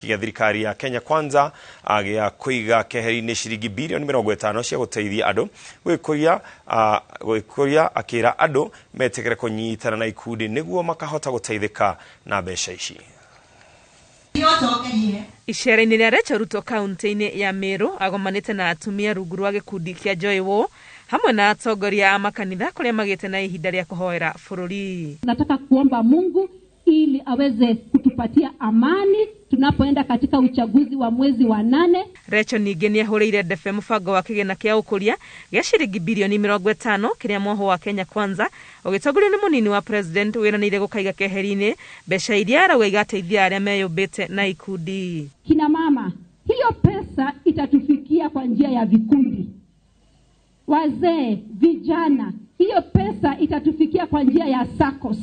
ya thirikari ya Kenya Kwanza ya kuiga keheri-inĩ ciringi bilioni 50 cia guteithia andu gwikuria akira andu metegere kunyitana na ikundi niguo makahota guteithika na mbeca ici. Icera-inĩ rĩa Rachel Ruto kaunti-inĩ ya Meru agomanĩte na atumia rungu rwa gĩkundi kĩa Joy War hamwe na atongoria a makanitha kuria magĩte na ihinda rĩa kuhoera bũrũri. Nataka kuomba Mungu ili aweze kutupatia amani tunapoenda katika uchaguzi wa mwezi wa 8. Rachel ningĩ nĩ ahũrĩire ndebe mũbango wa kĩgĩna kĩa ũkũria gĩa ciringi bilioni 50 kĩrĩa mwoho wa Kenya Kwanza ũgĩtongorio nĩ mũnini wa president wĩranĩire gũkaiga keheri-inĩ mbeca iria arauga igateithia arĩa meyũmbĩte na ikundi. Kina mama, hiyo pesa itatufikia kwa njia ya vikundi. Wazee, vijana, hiyo pesa itatufikia kwa njia ya SACCOS,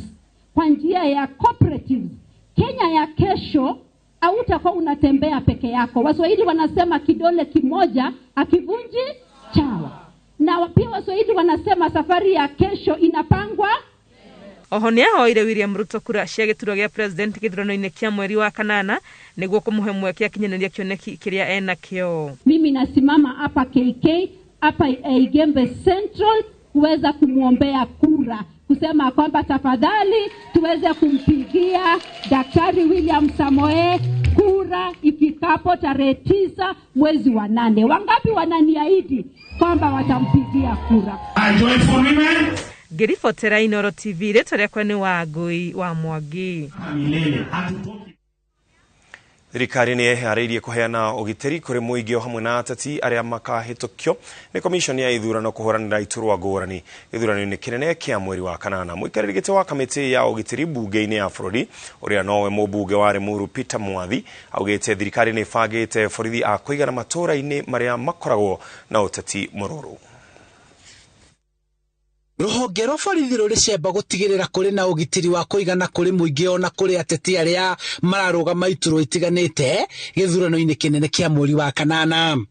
kwa njia ya cooperatives. Kenya ya kesho hautakuwa unatembea peke yako. Waswahili wanasema kidole kimoja akivunji chawa. Na pia Waswahili wanasema safari ya kesho inapangwa. Oho nĩ ahoire William Ruto kura cia gĩturwa gĩa president gĩthurano-inĩ kĩa mweri wa 8 nĩguo kũmũhe mweke akinyanĩria kĩoneki kĩrĩa ena kĩo. Mimi nasimama hapa KK, hapa Igembe Central kuweza kumuombea kura, kusema kwamba tafadhali tuweze kumpigia Daktari William Samoei kura ifikapo tarehe 9 mwezi wa 8. Wangapi wananiahidi kwamba watampigia kura? Ngĩribotera Inooro TV rĩtwa rĩakwa nĩ Wangui wa Mwangi. Thirikari nĩ eharĩirie kuheana ũgitĩri kũrĩ mũingĩ hamwe na ateti arĩa makahĩtũkio nĩ komishoni ya ithurano kũhũranĩra iturwa ngũrani ithurano-inĩ kĩnene kĩa mweri wa 8. Mũikarĩri gĩtĩ wa kamĩtĩ ya ũgitĩri bunge-inĩ ya bũrũri ũrĩa nowe mũmbunge wa Limuru Peter Mwathi augĩte thirikari nĩ ĩbangĩte borithi a kũigana matũũra-inĩ marĩa makoragwo na ũteti mũrũrũ. Rũhonge rwa borithi rũrĩcemba gũtigĩrĩra kũrĩ na ũgitĩri wa kũigana kũrĩ mũingĩ ona kũrĩ ateti arĩa mararũgama iturwa itiganĩte gĩthurano-inĩ kĩnene kĩa mweri wa 8.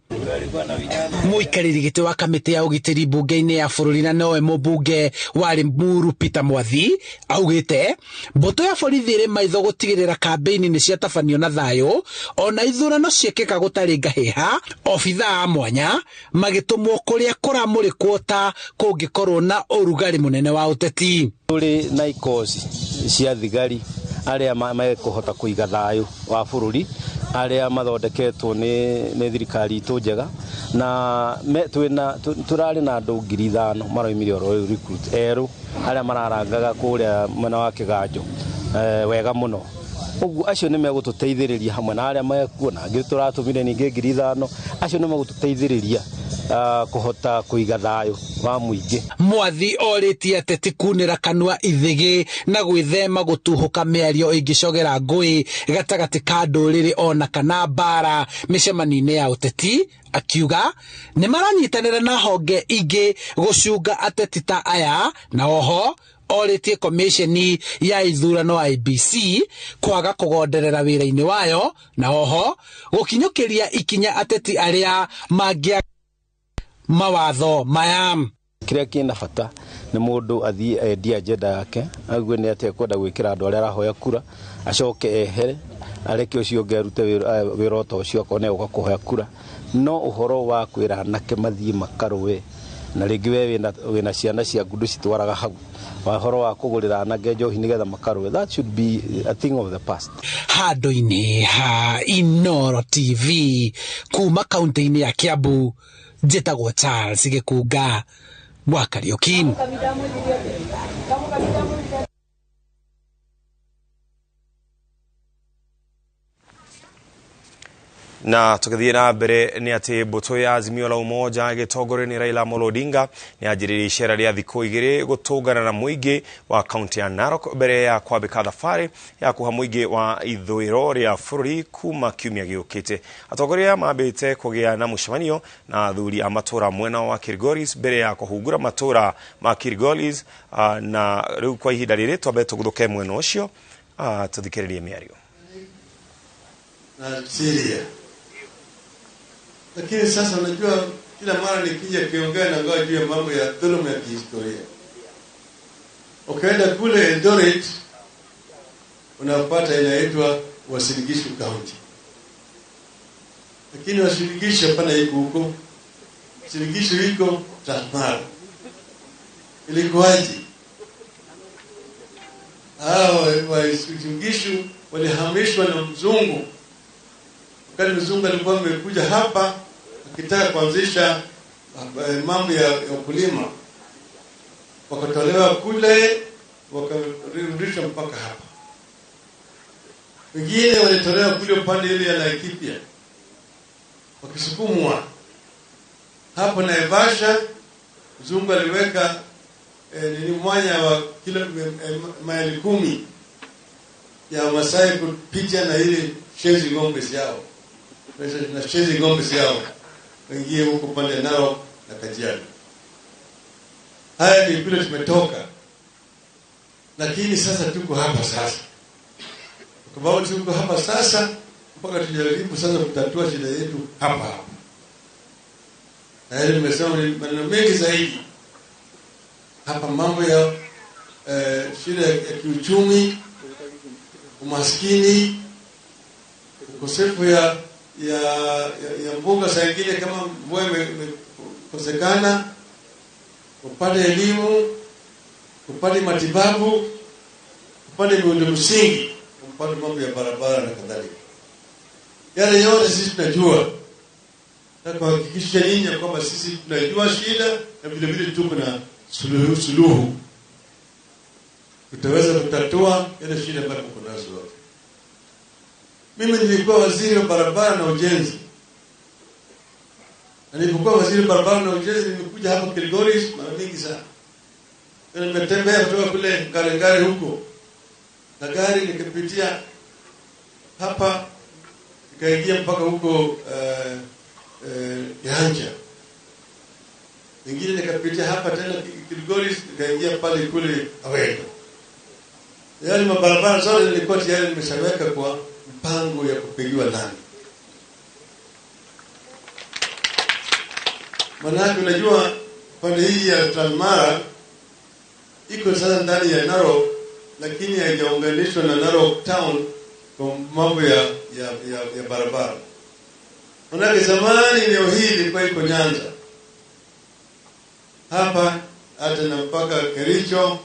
Mũikarĩri gĩtĩ wa kamĩtĩ ya ũgitĩri bunge-inĩ ya bũrũri na nowe mũmbunge wa Limuru Peter Mwathi augĩte mbũtũ ya borithi ĩrĩ maitho gũtigĩrĩra kambĩini nĩ ciatabanio na thayũ ona ithurano ciĩkĩka gũtarĩ ngahĩha, obithaa a mwanya magĩtũmwo kũrĩa kũramũrĩkwo ta kũngĩkorwo na ũrugarĩ mũnene wa ũteti. Tũrĩ na ikosi cia thigari arĩa mekũhota kũiga thayũ wa bũrũri arĩa mathondeketwo nĩ thirikari itũ njega na tũrarĩ na andũ 5,000 maroimire oro recruit erũ arĩa mararangaga kũrĩa mwena wa Kĩganjo wega mũno. Ũguo acio nĩ megũtũteithĩrĩria hamwe na arĩa mekuona angĩ tũratũmire ningĩ 5,000 acio nĩ megũtũteithĩrĩria kuhota kũiga thayũ wa mũingĩ. Mwathi orĩtie ateti kunĩra kanua ithĩgĩ na gwĩthema gũtuhũka mĩario ĩngĩcogera ngũĩ gatagatĩ ka ndũrĩrĩ ona kana mbara mĩcemanio-inĩ ya ũteti, akiuga nĩ maranyitanĩra na honge ingĩ gũcunga ateti ta aya na oho orĩtie komisheni ya ithurano IBC kwaga kũgonderera wĩra-inĩ wayo na oho gũkinyũkĩria ikinya ateti arĩa mangĩa mawatho maya. Kĩrĩa kĩna bata nĩ mũndũ athiĩ endia agenda yake ague nĩ atĩ kwenda gwĩkĩra andũ arĩa arahoya kura acoke ehere areke ũcio ũngĩ arute wĩra ũcio akone ũka kũhoya kura. No ũhoro wa kwĩra anake mathiĩ makarũe na rĩngĩ we wĩna ciana cia ngundu citwaraga hau wahoro wa kũgũrĩra anake njohi nĩgetha makarũe, that should be a thing of the past. Handũ-inĩ ha Inooro TV kuma kaunti-inĩ ya Kiambu, njĩtagwo Charles Gĩkunga wa Kariũki. Na tukathiĩ na mbere nĩ atĩ mbũtũ ya Azimio la Umoja ĩgĩtongorio nĩ Raila Amolo Odinga nĩ yanjĩrĩirie icera rĩa thikũ 2 gũtũngana na mũingĩ wa kaunti ya Narok mbere ya kwambĩka thabarĩ ya kũha mũingĩ wa ithũĩro rĩa bũrũri kuma kiumia gĩũkĩte. Atongoria mambĩte kũgĩa na mũcemanio na athuri a matũũra mwena wa Kilgoris mbere ya kũhungura matũũra ma Kilgoris na rĩu kwa ihinda rĩrĩ twambe tũguthũke mwena ũcio tũthikĩrĩrie mĩario. Lakini sasa unajua kila mara nikija kiongea na ngoja juu ya mambo ya dhuluma ya kihistoria. Ukaenda kule Eldoret unapata inaitwa Uasin Gishu County. lakini washirikisho hapana iko huko. Shirikisho iko Transmara. Ilikuwaje? Washirikisho walihamishwa na mzungu. Wakati mzungu alikuwa amekuja hapa akitaka kuanzisha mambo ya ukulima, wakatolewa kule wakarudishwa mpaka hapa. Wengine walitolewa kule upande ile ya Laikipia wakisukumwa hapo Naivasha. Mzungu aliweka mwanya wa kila maili 10 ya Masai kupita na ile shezi ng'ombe yao. Na shezi ng'ombe yao wengie huko pande Narok na Kajiado. Haya ni kule tumetoka. Lakini sasa tuko hapa sasa. Kwa sababu tuko hapa sasa, mpaka tujaribu sasa kutatua shida yetu hapa. Na nimesema ni maneno mengi zaidi. Hapa mambo ya shida ya kiuchumi, umaskini, ukosefu ya mbuga saa ingine kama mvua imekosekana, upande elimu, upande matibabu, upande miundo msingi, upande mambo ya barabara na kadhalika. Yale yote sisi tunajua. Na kuhakikisha nyinyi kwamba sisi tunajua shida na vile vile tuko na suluhu. Tutaweza kutatua ile shida ambayo tuko nazo wote. Mimi nilikuwa waziri wa barabara na ujenzi. Na nilipokuwa waziri wa barabara na ujenzi nimekuja hapa Kilgoris mara mingi sana. Na nimetembea kutoka kule Ngarengare huko. Na gari nikipitia hapa nikaingia mpaka huko Yanja. Wengine nikapitia hapa tena Kilgoris nikaingia pale kule Awendo. Yale mabarabara zote nilikuwa tayari nimeshaweka kwa mpango ya kupigiwa lami. Maana unajua pande hii ya Transmara iko sasa ndani ya Narok, lakini haijaunganishwa na Narok town kwa mambo ya barabara. Maana zamani eneo hili lilikuwa iko Nyanza. Hapa hata na mpaka Kericho,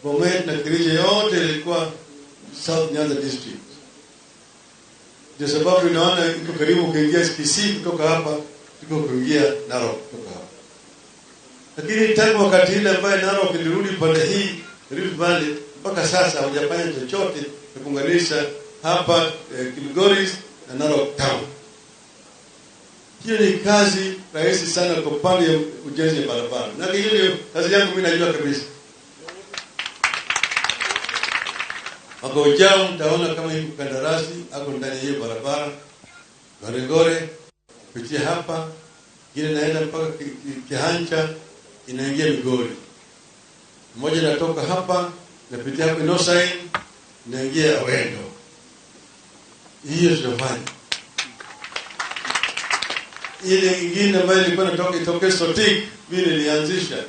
Bomet na Kericho yote ilikuwa South Nyanza district. Ndio sababu unaona iko karibu kuingia SPC kutoka hapa, iko kuingia Narok kutoka hapa. Lakini tangu wakati ile ambaye Narok ilirudi pande hii, Rift Valley, mpaka sasa hujafanya chochote kuunganisha hapa Kilgoris na Narok town. Hiyo ni kazi rahisi sana kwa pande ya ujenzi wa barabara. Na hiyo kazi yangu mimi najua kabisa. Mwaka ujao mtaona kama hii kandarasi hapo ndani ya hiyo barabara. Gore kupitia hapa, ile naenda mpaka Kihancha inaingia Migori. Mmoja natoka hapa napitia hapo Inosain inaingia Awendo. Hiyo tunafanya. Ile nyingine ambayo ilikuwa itoke Sotik mimi nilianzisha.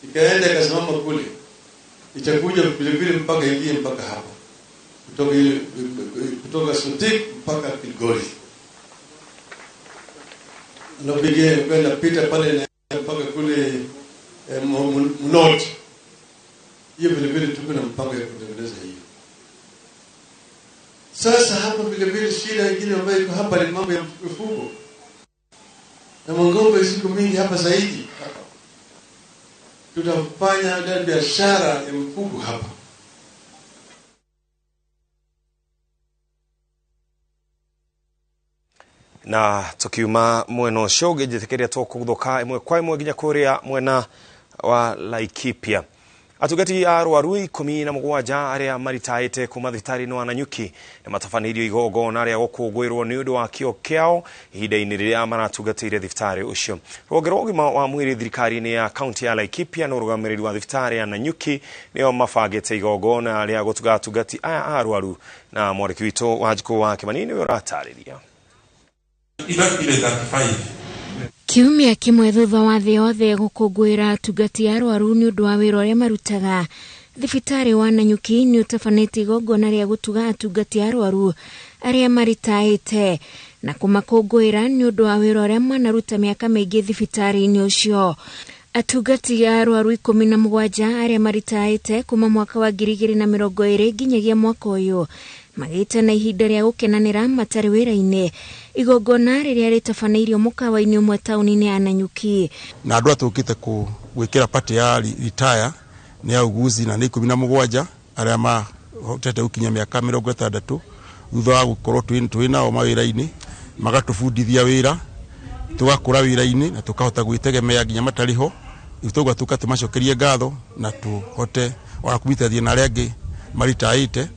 Ikaenda ikasimama kule. Itakuja vile mpaka ingie mpaka hapa. Kutoka Sotik mpaka Kilgoris. Nopige kwenda pita pale mpaka kule Mnot. Hiyo vile tuko na mpango ya kutengeneza hiyo. Sasa hapa vile shida nyingine ambayo iko hapa ni mambo ya mifugo. Na ng'ombe ziko mingi hapa zaidi. Tutafanya biashara ya mifugo hapa. Na tukiuma mweno shoge jitekeria toko guthoka imwe kwa imwe ginya kuria mwena wa Laikipia. Atugati arwaru 17 aria maritaite kuma thibitarĩ-inĩ wa Nanyuki na matafanirio igongona aria gũkũngũĩrwo nĩ ũndũ wa kĩo kĩao ihinda-inĩ rĩrĩa maratugatĩire thibitarĩ ũcio. Rũhonge rwa ũgima wa mwĩrĩ thirikari-inĩ ya kaunti ya Laikipia na ũrũgamĩrĩri wa thibitarĩ ya Nanyuki nĩo mabangĩte igongona aria gũtugatungati aya arwaru, na mwandĩki witũ Wanjikũ wa Kĩmani nĩwe ũratarĩria. Kiumia kimwe thutha wa thĩ yothe gũkũngũĩra atungati arwaru nĩ ũndũ wa wĩra ũrĩa marutaga, thibitarĩ wa Nanyuki nĩ ũtabanĩtie igongona rĩa gũtuga atungati arwaru aria maritaite na kumakungwira ni undu wa wira uria manaruta miaka maingi thibitari-ini ucio. Atungati ya arwaru 17 aria maritaite kuma mwaka wa 2020 nginyagia mwaka uyu magite na ihinda ria gukenanira matari wira-ini igongona riria ritabaneirio mukawa-ini umwe tauni-ini ya Nanyuki. Na andu atukite gwikira pati ya retire ni auguzi na ni 17 aria mahotete gukinya miaka 60 thutha wa gukorwo twinao mawira-ini magatubundithia wira tugakura wira-ini na tukahota gwitegemea nginya matariho itugwa tukatimacokerie ngatho na tuhote wa kubitathia na regi maritaite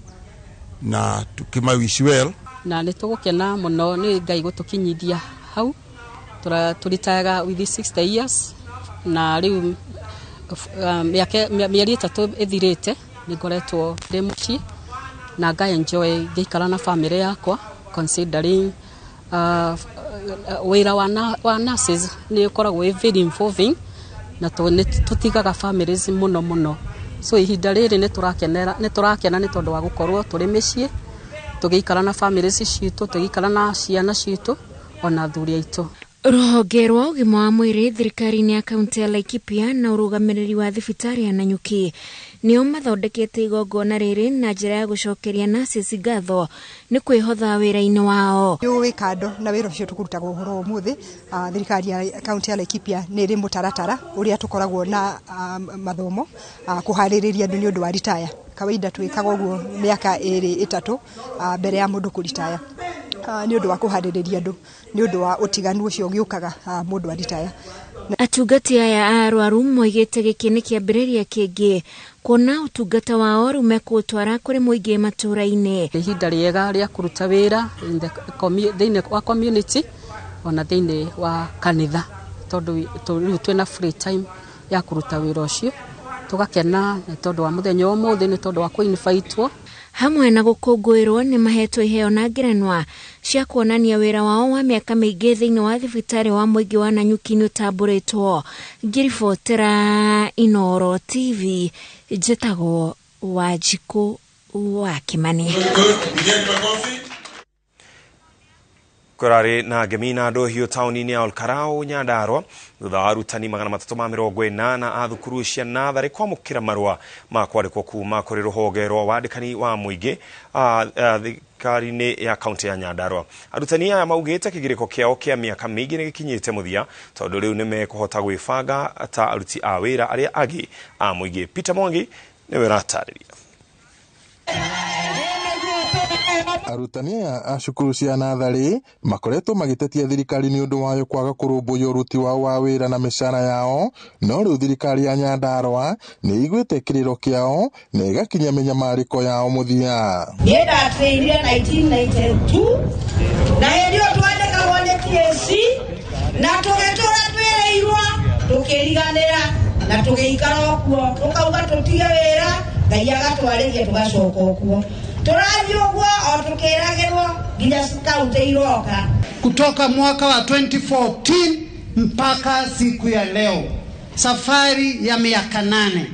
na tukimawish well na nitugukena muno ni Ngai gutukinyithia hau turitaga with 60 years na riu mieri 3 ithirite ningoretwo ndi muci na Ngai enjoy ngikara na family yakwa considering wira wa nurses ni ukoragwo very involving na tutigaga families muno so ihinda riri ni turakena ni tondu wa gukorwo turi micii tugikara na families citu tugikara na ciana citu ona thuri aitu. Ruhonge rwa ugima wa mwiri thirikari-ini ya kaunti ya Laikipia na urugamiriri wa thibitari ya Nanyuki nio mathondekete igongona riri na njira ya gucokeria nurses ngatho ni kwihotha wira-ini wao. Wi kando na wira ucio tukurutaga uhoro umuthi thirikari ya kaunti ya Laikipia ni ri mutaratara uria tukoragwo na mathomo kuhaririria andu ni undu wa retire. Kawaida twikaga uguo miaka 2-3 mbere ya mundu kuritaya ni undu wa kuhaririria andu ni undu wa utiganu ucio giukaga mundu wa retire. Atungati aya arwaru moigite giki ni kiambiriria kingi kuona utungata wao rumekutwara kuri muingi matura-ini. Ihinda riega ria kuruta wira thiini wa community ona thiini wa kanitha tondu twina free time ya kuruta wira ucio tugakena ni tondu wa muthenya umuthi ni tondu wa kuinvitwo hamwe na gukungwirwo ni mahetwo iheo na ngerenwa cia kuonania wira wao wa miaka maingi thiini wa thibitari wa muingi wa Nanyuki ni utamburitwo. Ngiribotera Inooro TV njitagwo Wanjiku wa Kimani. Kurari na gemina dohio tauni-ini ya Olkarau Nyandarua thutha wa arutani 380 a thukuru cia nathari kwamukira marua ma kwandikwo kuma kuri ruhonge rwa wandikani wa muingi thirikari-ini ya kaunti ya Nyandarua. Arutani aya maugite kigiriko kiao kia miaka mingi ni gikinyite muthia tondu riu ni mekuhota gwibanga ta aruti a wira aria agi a muingi. Peter Mwangi ni wiratariria. Arutani a cukuru cia nathari makoretwo magitetia thirikari ni undu wayo kwaga kurumbuya uruti wao wa wira na mishara yao, no riu thirikari ya Nyandarua ni igwite kiriro kiao na igakinya minyamariko yao muthia. Yenda trainire 1992 na hendio twandikagwo ni TSC na tugetura twereirwo tukiriganira na tugiikara okuo tukauga tutige wira Ngai agatwariria tugacoka okuo turathi uguo o tukiragirwo nginya kaunti iroka. Kutoka mwaka wa 2014 mpaka siku ya leo safari ya miaka 8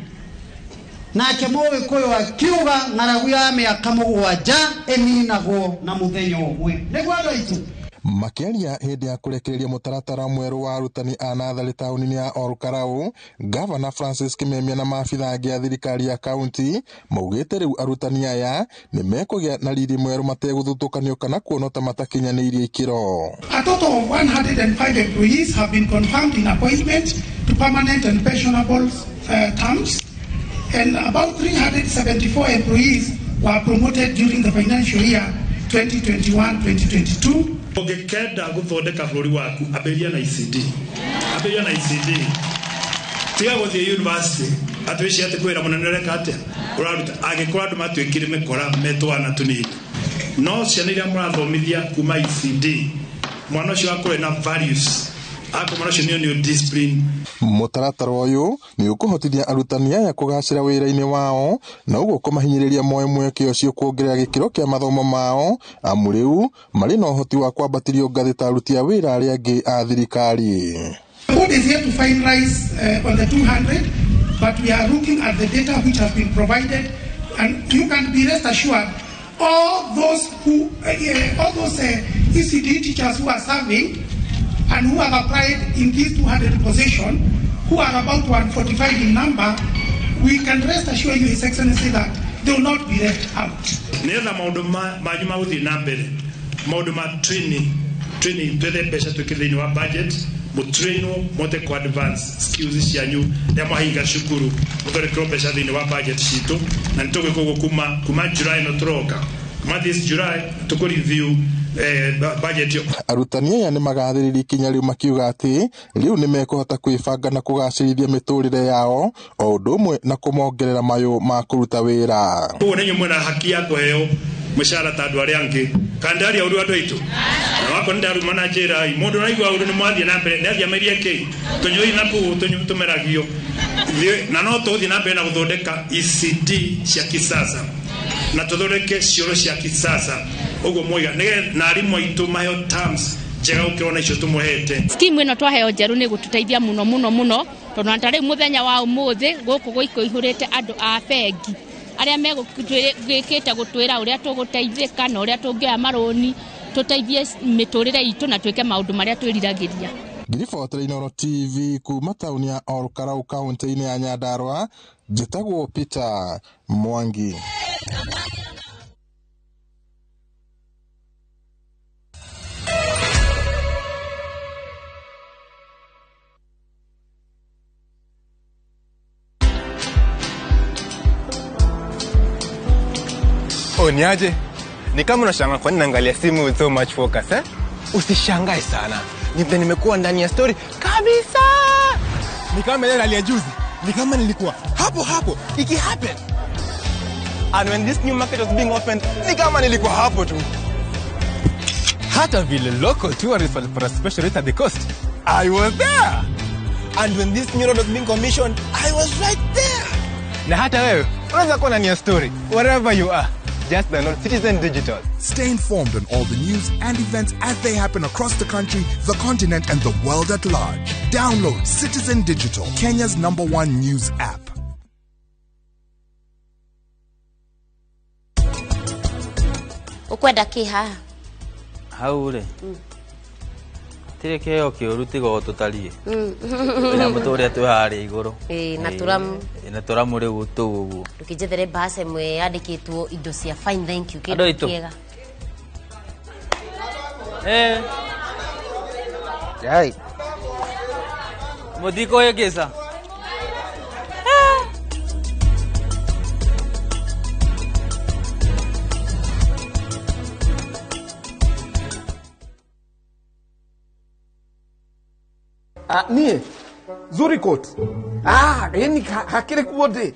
nake Mũgĩkũyũ akiuga ng'aragu ya miaka 7 eninagwo na muthenya umwe niguo andu aitu. Makiaria hindi ya kurekereria mutaratara mweru wa arutani a nathari tauni-ini ya Olkarau, Gavana Francis Kimemia na maabitha angi a thirikari ya kaunti maugite riu arutani aya ni mekugia na riri mweru mateguthutukanio kana kuona ta matakinyaniirie ikiro. A total of 105 employees have been confirmed in appointment to permanent and pensionable terms, and about 374 employees were promoted during the financial year 2021-2022. Ungekenda guthondeka bũrũri waku aberia na ICD tiga guthie university atwici ati kwira munene reka atia uraruta agikora andu matwikire mekora metwana tunini no ciana iria murathomithia kuma ICD mwana ucio akore na values akomana ni discipline. Mutaratara uyu ni ukuhotithia arutani aya kugacira wira-ini wao na uguo kumahinyiriria mweke ucio kuongerera gikiro kia mathomo mao amu riu mari na uhoti wa kwambatirio ngathi ta aruti a wira aria angi a thirikari. The board is here to finalize on the 200, but we are looking at the data which has been provided, and you can be rest assured all those ECD teachers who are serving and who have applied in these 200 positions, who are about 145 in number, we can rest assure you, His Excellency, that they will not be left out. Nena majuma uthi nambere mauduma training twethe mbeca twikithini wa budget mutraino mote kwa advance skills yanyu ya mahinga shukuru muthore mbeca thini wa budget citu na nitugikugo kuma July no troka kuma this July tuku review budget. Arutani aya nĩ magathĩrĩria ikinya rĩu makiuga atĩ rĩu nĩ mekũhota kwĩbanga na kũgacĩrithia mĩtũrĩre yao o ũndũ ũmwe na kũmongerera mayũ ma kũruta wĩra. Ũguo nĩ nyumwe na haki ya kũheo mũcara ta andũ arĩa angĩ kandari ya andũ aitũ na wako ndaruma na njĩra mũndũ naigua ũndũ nĩ mwathie na mbere nĩ athiamerie kĩ tũnyoi na kũu tũmeragio na no tũthiĩ na mbere na gũthondeka ECD cia kisasa na tuthondeke cioro cia kisasa ugo moiga na arimu aitũ maheo terms njega ukirona icio tumuhete. Scheme ino twaheo njeru ni gututeithia muno tondu natari muthenya wa umuthi guku guiko ihurite andu a bengi aria megukite gutwira uria tuguteithika na uria tungioya maroni tuteithie miturire itu na twike maundu maria twiriragiria. Ngiribotera Inooro TV kuma tauni ya Olkarau kaunti-ini ya Nyandarua, njĩtagwo Peter Mwangi. Niaje? Ni kama unashangaa kwa nini naangalia simu with so much focus eh? Usishangae sana. Nimekuwa ndani ya story kabisa. Ni kama ile hali ya juzi. Ni kama nilikuwa hapo iki happen. And when this new market was being opened, ni kama nilikuwa hapo tu. Hata vile local tourists for a special rate at the coast, I was there. And when this new road was being commissioned, I was right there. Na hata wewe unaweza kuwa ndani ya story wherever you are. Just download Citizen Digital. Stay informed on all the news and events as they happen across the country, the continent, and the world at large. Download Citizen Digital, Kenya's #1 news app. Ukwenda kiha? Haure. Tire keo kiuru tigo tutalie. Na mutoria tu hari iguru. Na turamu riu tu uguo. Tukijethera base mwe yandikitwo indo cia fine thank you kiega. Yai. Modiko yegesa. Nie Zuri coat yani hakire kuode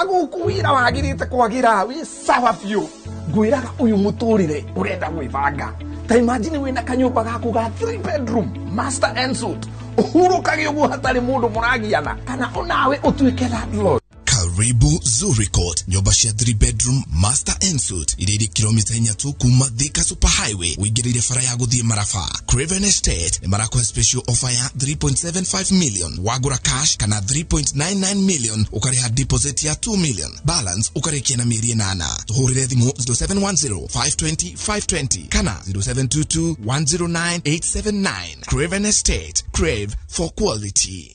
gukuwira wagirite kwagira wi sawa biu ngwiraga uyu muturire urenda gwibanga ta imagine wina kanyumba gaku ga 3 bedroom master and suite uhurukage uguo hatari mundu muragiana kana onawe utuike landlord. Karibu Zuri Court, nyumba cia 3 bedroom master and suite iriri kilomita 4 tu kuma Thika Super Highway wigirire fara ya guthie Marafa. Craven Estate ni marako special offer ya 3.75 million wagura cash kana 3.99 million ukariha deposit ya 2 million balance ukarikia na mieri 8 tuhurire thimu 0710 520 520 kana 0722 109 879. Craven Estate, crave for quality.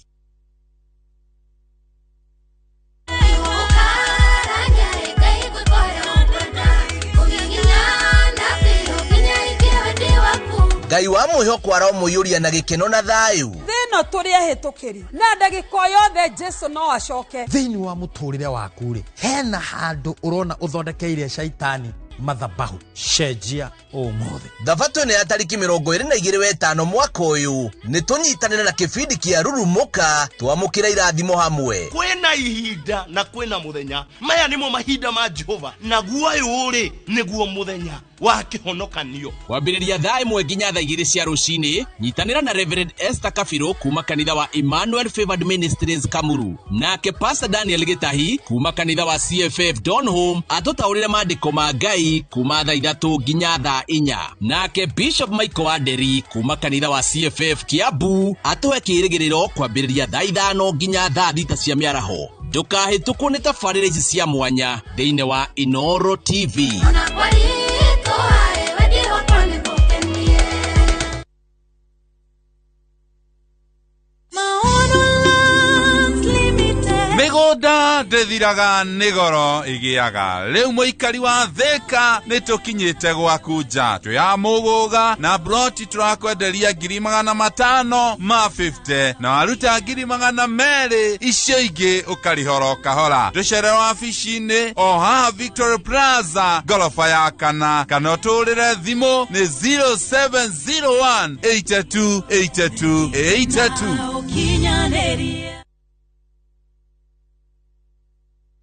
Ngai wa mwihoko aramuyuria na gikeno na thayu thino turi ahitukiri na ndagiko yothe Jesu no acoke thini wa muturire waku ri hena handu urona uthondekeire shaitani mathabahu cenjia umuthi. Thabatũ nĩ ya tariki 22 mwaka uyu ni tunyitanire na kibindi kia rurumuka twamukira irathimo hamwe. Kwena ihinda na kwena muthenya maya nimo mahinda ma Jehova na guoyu uri niguo muthenya wa kihonokanio. Wambiriria thaa 1 nginya thaa 2 cia rucini nyitanira na Reverend Esther Kafiro kuma kanitha wa Emmanuel Favored Ministries Kamuru nake Pastor Daniel Gitahi kuma kanitha wa CFF Donholm atutaurire maandiko ma Ngai kuma thaa 3 nginya thaa 4 nake Bishop Michael Aderi kuma kanitha wa CFF Kiambu atuhe kirigiriro kwambiriria thaa 5 nginya thaa 6 cia miaraho. ndukahĩtũkwo nĩ tabarĩra ici cia mwanya thĩinĩ wa Inooro TV. Mĩgũnda ndĩthiraga nĩ goro ĩgĩaga. Rĩu mũikari wa Thĩka nĩtũkinyĩte gwaku nja twĩ mũgũga na broti tũrakwenderia 550 na waruta 200 icio ingĩ ũkarihoro kahora. Tũcere wabici-inĩ o haha Victoria Plaza gorofa ya kana ũtũrĩre thimũ nĩ 0701 828282.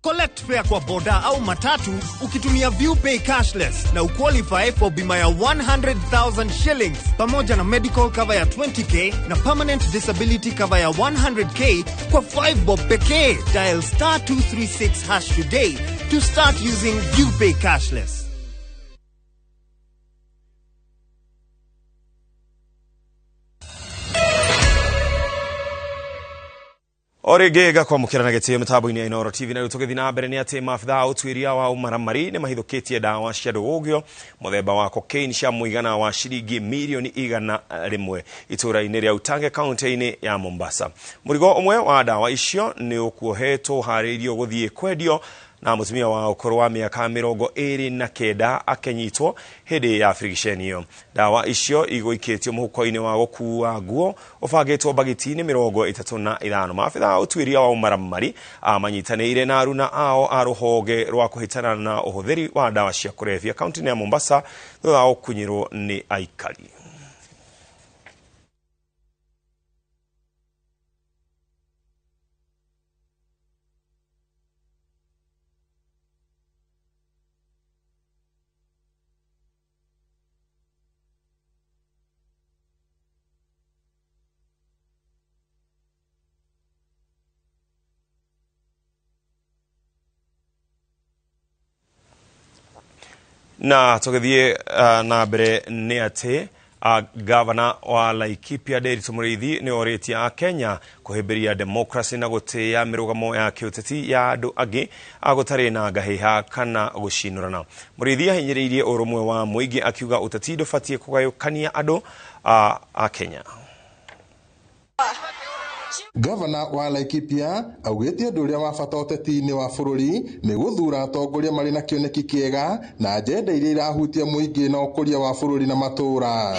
Collect fare kwa boda au matatu ukitumia ViewPay cashless na uqualify for bima ya 100,000 shillings pamoja na medical cover ya 20k na permanent disability cover ya 100k kwa 5 bob pekee. Dial *236# today to start using ViewPay cashless. Origega kwa mukirana gĩtĩo mĩtambo-inĩ ya Inooro TV na rĩu na mbere nĩ atĩ maabitha ũtuĩria wa ũmaramari nĩ mahithũkĩtie dawa cia ndũgũgio mũthemba wa cocaine cia mũigana wa ciringi milioni 100 itũra-inĩ rĩa Utange kaunti-inĩ ya Mombasa. Mũrigo ũmwe wa dawa icio nĩ ũkuohetwo harĩirio gũthiĩ kwendio na mũtumia wa ũkũrũ wa mĩaka 29 akenyitwo hĩndĩ ya frigisheni ĩyo. Dawa icio igũikĩtio mũhuko-inĩ wa gũkuua nguo ũbangĩtwo bagiti-inĩ 35. Maabitha ũtuĩria wa ũmaramari amanyitanĩire na aruna ao a rũhonge rwa kũhĩtana na ũhũthĩri wa dawa cia kũrebia kaunti-inĩ ya Mombasa thutha wa gũkunyĩrwo nĩ aikari. Na tũgĩthiĩ na mbere nĩ atĩ gavana wa Laikipia Nderitu Mũrĩithi nĩ orĩtie a Kenya kũhĩmbĩria democracy na gũtĩĩa mĩrũgamo ya kĩũteti ya andũ angĩ agũtarĩ na ngahĩha kana gũcinũrana. Mũrĩithi ahinyĩrĩirie ũrũmwe wa mũingĩ akiuga ũteti ndũbatiĩ kũgayũkania andũ a Kenya. Gavana wa Laikipia augĩte andũ ũrĩa wa bata ũteti-inĩ wa bũrũri nĩ gũthura atongoria marĩ na kĩoneki kĩega na agenda iria irahutia mũingĩ na ũkũria wa bũrũri na matũũra.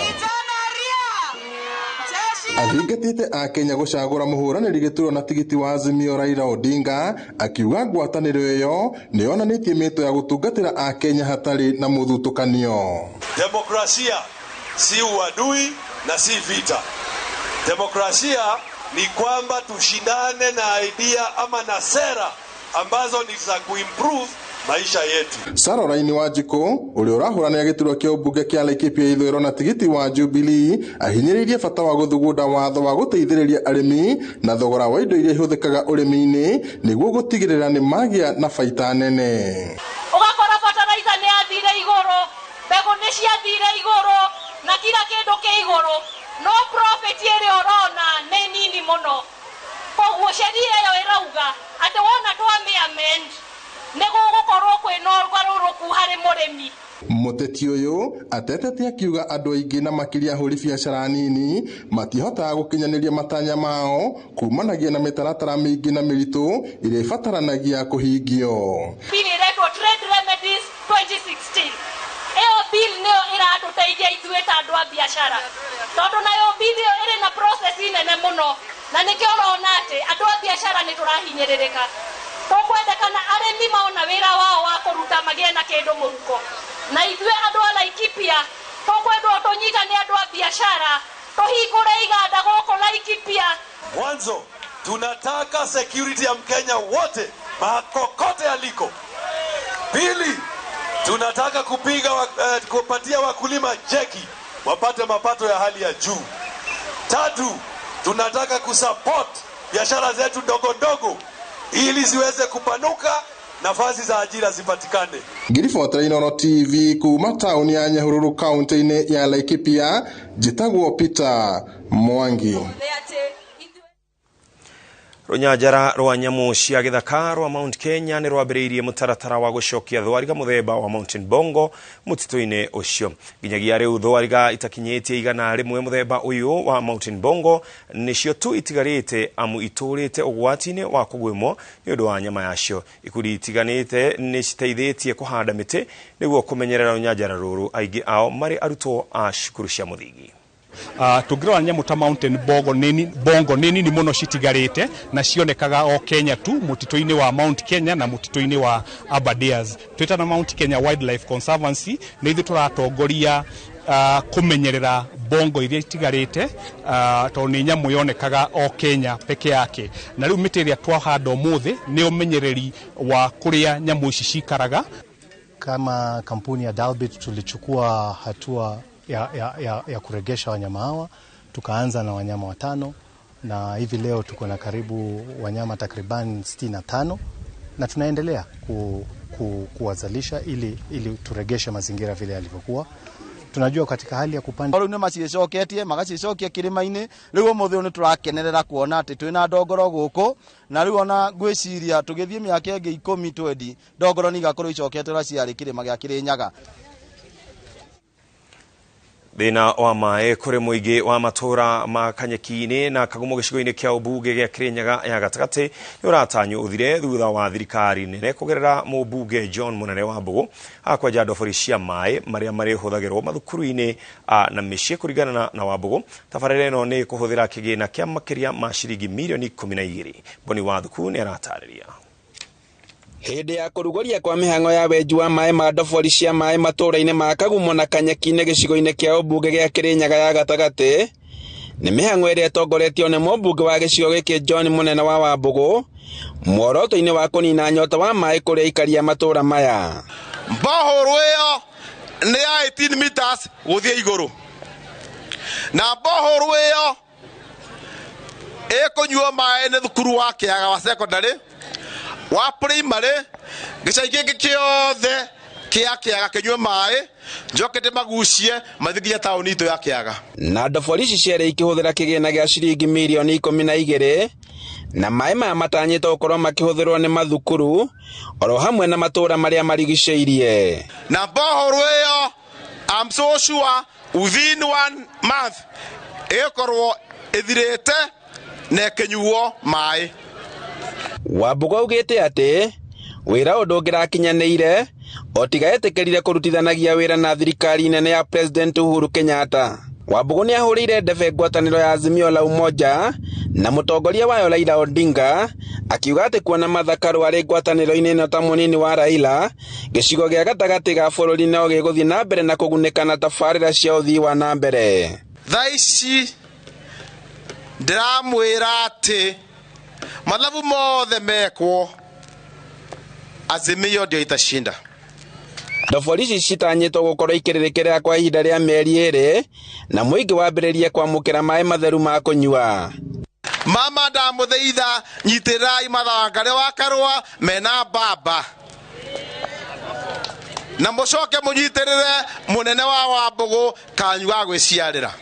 Athingatĩte a Kenya gũcagũra mũhũranĩri gĩturwa na tigiti wa Azimio Raila Odinga akiuga ngwatanĩro ĩyo nĩ yonanĩtie mĩto ya gũtungatĩra a Kenya hatarĩ na mũthutũkanio. Demokrasia si uadui na si vita. Demokrasia ni kwamba tushindane na idea ama na sera ambazo ni za kuimprove maisha yetu. Caroline Wanjiku ũrĩa ũrahũranĩra gĩturwa kĩa ũmbunge kĩa Laikipia ithũĩro na tigiti wa Jubilee ahinyĩrĩirie bata wa gũthugunda watho wa gũteithĩrĩria arĩmi na thogora wa indo iria ihũthĩkaga ũrĩmi-inĩ nĩguo gũtigĩrĩra nĩ magĩa na baita nene. Ũgakora fertilizer nĩ yathire igũrũ, mbegũ nĩ ciathire igũrũ na kila kĩndũ kĩ igũrũ. No profit ĩrĩa ũrona nĩ nini mũno. Koguo sheria ĩyo ĩrauga atĩ wona twamĩamend nĩguo gũkorwo kwĩna ũgarũrũku harĩ mũrĩmi. Mũteti ũyũ atetete akiuga andũ aingĩ na makĩria ahũri biacara nini matihotaga gũkinyanĩria matanya mao kumanagia na mĩtaratara mĩingĩ na mĩritũ ĩrĩa ibataranagia kũhingio. Bill ĩretwo Trade Remedies 2016. Ĩyo bill nĩyo ĩratũteithia ithuĩ ta andũ a biacara. Tondũ nayo bill ĩyo ĩrĩ na process nene mũno na nĩkĩo ũrona atĩ andũ a biacara nĩ tũrahinyĩrĩrĩka. Tũkwendekana arĩmi maona wĩra wao wa kũruta magĩe na kĩndũ mũhuko. Na ithuĩ andũ a Laikipia tũkwendwo tũnyitane andũ a biacara tũhingũre iganda gũkũ Laikipia. Mwanzo tunataka security ya Mkenya wote makokote aliko. Pili, tunataka kupatia wakulima jeki wapate mapato ya hali ya juu. Tatu, tunataka kusupport biashara zetu ndogo ndogo ili ziweze kupanuka, nafasi za ajira zipatikane. Ngiribotera Inooro TV kuma tauni ya Nyahururu kaunti-inĩ ya Laikipia, njĩtagwo Peter Mwangi. Runyajara rwa nyamu cia githaka rwa Mount Kenya ni rwambiriirie mutaratara wa gucokia thwariga muthemba wa Mountain Bongo mutito-ini ucio. Ginyagia riu thwariga itakinyitie igana rimwe muthemba uyu wa Mountain Bongo nicio tu itigarite amu iturite ugwati-ini wa kugwimwo ni undu wa nyama yacio. Ikundi itiganite ni citeithitie kuhanda miti niguo kumenyerera runyajara ruru, aingi ao mari arutwo a cukuru cia muthigi. Tungirora nyamu ta Mountain Bongo nini muno citigarite na cionekaga o Kenya tu, mutito-ini wa Mount Kenya na mutito-ini wa Aberdares. Twitana Mount Kenya Wildlife Conservancy ni ithu turatongoria kumenyerera bongo iria itigarite to ni nyamu yonekaga o Kenya peke yake. Na riu miti iria twahanda umuthi ni umenyereri wa kuria nyamu ici cikaraga. Kama kampuni ya Dalbit tulichukua hatua ya kuregesha wanyama hawa. Tukaanza na wanyama 5 na hivi leo tuko na karibu wanyama takriban 65 na tunaendelea kuwazalisha ili turegeshe mazingira vile yalivyokuwa. Tunajua katika hali ya kupanda riu ni macicoketie magacicokia kirima-ini riu muthiu ni turakenerera kuona ati twina ndogoro guku na riu ona ngwiciria tugithie miaka ingi 10-20 ndogoro ni igakorwo icokete ra ciari kirima gia Kirinyaga. Thina wa mae kuri muingi wa matura ma Kanyeki-ini na Kagumo gicigo-ini kia ubunge gia Kirinyaga ya gatagati ni uratanyo uthire thutha wa thirikari nene kugerera mubunge John Munene wa Mbugu akwaja ndobori cia mae maria mari huthagirwo mathukuru-ini na micii kurigana na Wambugu. Tabarĩra ĩno ni kuhuthira kigina kia makiria ma ciringi milioni 12. Boni wa thuku ni aratariria. Hindi ya kurugoria kwa mihango ya wenju wa mae ma ndobori cia mae matura-ini ma Kagumo na Kanyeki-ini gicigo-ini kia ubunge gia Kirinyaga ya gatagati ni mihango iria itongoretio ni mubunge wa gicigo giki John Munene wa Wambugu mworoto-ini wa kunina nyota wa mae kuria ikaria matura maya. Mbohoro iyo ni ya 18 meters guthie iguru na mbohoro iyo ikunyua mae ni thukuru wa Kiaga wa secondary wa primary gicagi giki kiothe kia Kiaga kinyue mae njokete magucie mathikia tauni itu ya Kiaga. Na ndobori ici ciere ikihuthira kigina gia ciringi milioni 12 na mae maya matanyite gukorwo makihuthirwo ni mathukuru oro hamwe na matura maria marigiceirie. Na mbohoro iyo I'm so sure within 1 month ikorwo ithirite na kenyuo mae. Wambugu augite ati wira undu ungirakinyanire otiga etekerire kurutithanagia wira na thirikari nene ya President Uhuru Kenyatta. Wambugu ni ahurire ndebe ngwataniro ya Azimio la Umoja na mutongoria wayo Raila Odinga akiuga ati kuona mathakaru ari ngwataniro-ini ino ta munini wa Raila gicigo gia gatagati ga bururi no giguthie na mbere na kuguneka na tabarira cia uthii wa na mbere. Thaici ndiramwira ati mathabu mothe mekwo Azimio ndio itashinda. Ndobori ici citanyitwo gukorwo ikirirekerea kwa ihinda ria mieri 2 na muingi wambiririe kwamukira mae matheru ma kunyua. Mama ndamuthaitha nyitirai mathangare wa Karua mena baba na mucoke munyitirire munene wa Wambugu kanyua gwiciarira.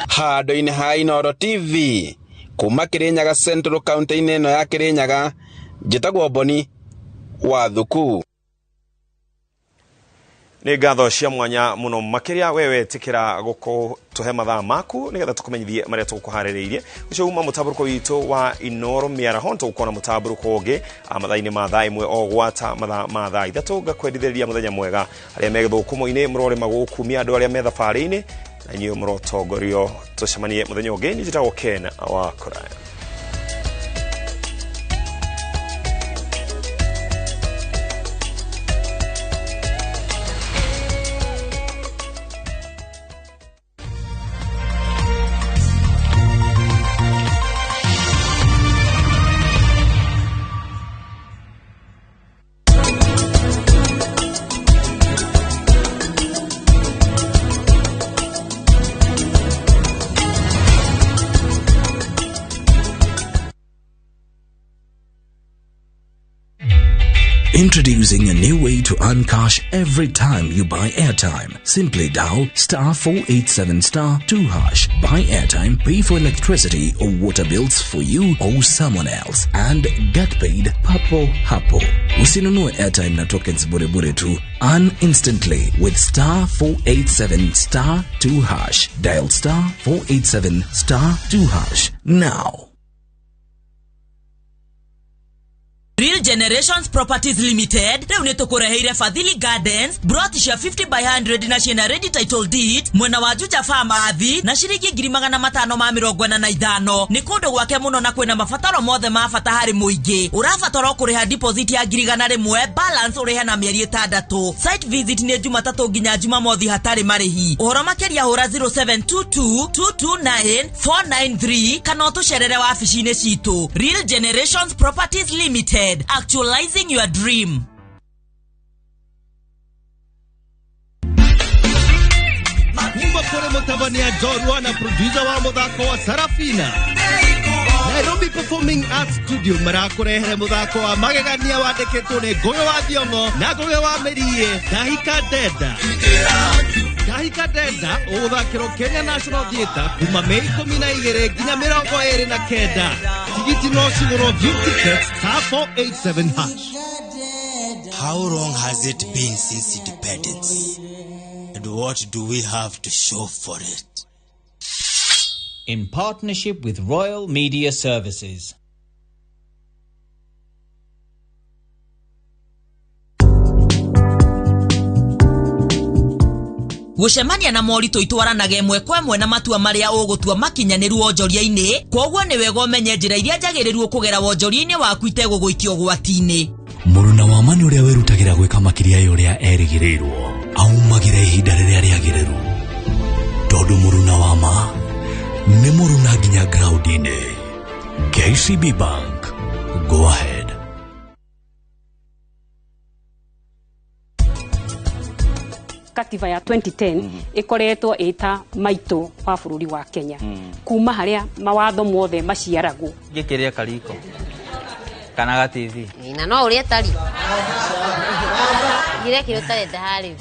Handu-ini ha Inooro TV kuma Kirinyaga Central County-ini ino ya Kirinyaga njitagwo Boni wa thuku. Ni ngatho cia mwanya muno makiria wewe tikira guko tuhe mathaa maku nigetha tukumenyithie maria tukuhaririirie ucio uma mutaburuko witu wa Inooro Miaraho tukona mutaburuko ungi amathaini ma thaa imwe o gwata mathaa ma 3 ngakwendithĩria muthenya mwega aria megithukumo-ini murore magukumia andu aria me thabari-ini na nyuo murotongorio tucemanie muthenya ungi njitagwo Ken wa Kuraya. Introducing a new way to earn cash every time you buy airtime. Simply dial *487*2#. Buy airtime, pay for electricity or water bills for you or someone else, and get paid papo hapo. Usinunue airtime na tokens bure tu. Earn instantly with *487*2#. Dial *487*2# now. Real Generations Properties Limited leo nitukureheire Fadhili Gardens brotisha 50 by 100 na shina ready title deed mwena wa Juja Farm athi na shiringi 545 ni kundu gwake muno na kwina mafataro mothe ma bata hari muingi urabatara kuriha deposit ya 100 balance uriha na mieri 6 site visit ni Jumatatu nginya Jumamothi hatari marihi uhoro makeria hura 0722229493 kana tucerere wa afishine citu. Real Generations Properties Limited, actualizing your dream. Kumba kore Mutabania Jorwa na producer wa muthako wa Sarafina. Nairobi Performing Arts Studio marakurehere muthako wa magegania wandikitwo ni Ngoyo wa Thiongo na Ngoyo wa Merie Dahika Denda. Dahika Denda uthakiro Kenya National Theatre kuma Mei 12 nginya 29. Tigiti no cigurwo view tickets *487#. How long has it been since independence? And what do we have to show for it? In partnership with Royal Media Services. Gucemania na morito itwaranage emwe kwa emwe na matua maria ugutua makinyaniru wonjoria-ini kwoguo ni wega umenye njira iria njagiriru kugera wonjoria-ini waku itegugwikio gwati-ini. Muruna wa mani uria werutagira gwika makiria yuria erigirirwo aumagira ihinda riria riagiriru tondu muruna wa ma ni muruna nginya ground-ini. KCB Bank, go ahead. Katiba ya 2010 ikoretwo ita maito wa bururi wa Kenya kuma haria mawatho mothe maciaragwo gikiria kariko kana ga TV na no uria tari gire kiro tare dahari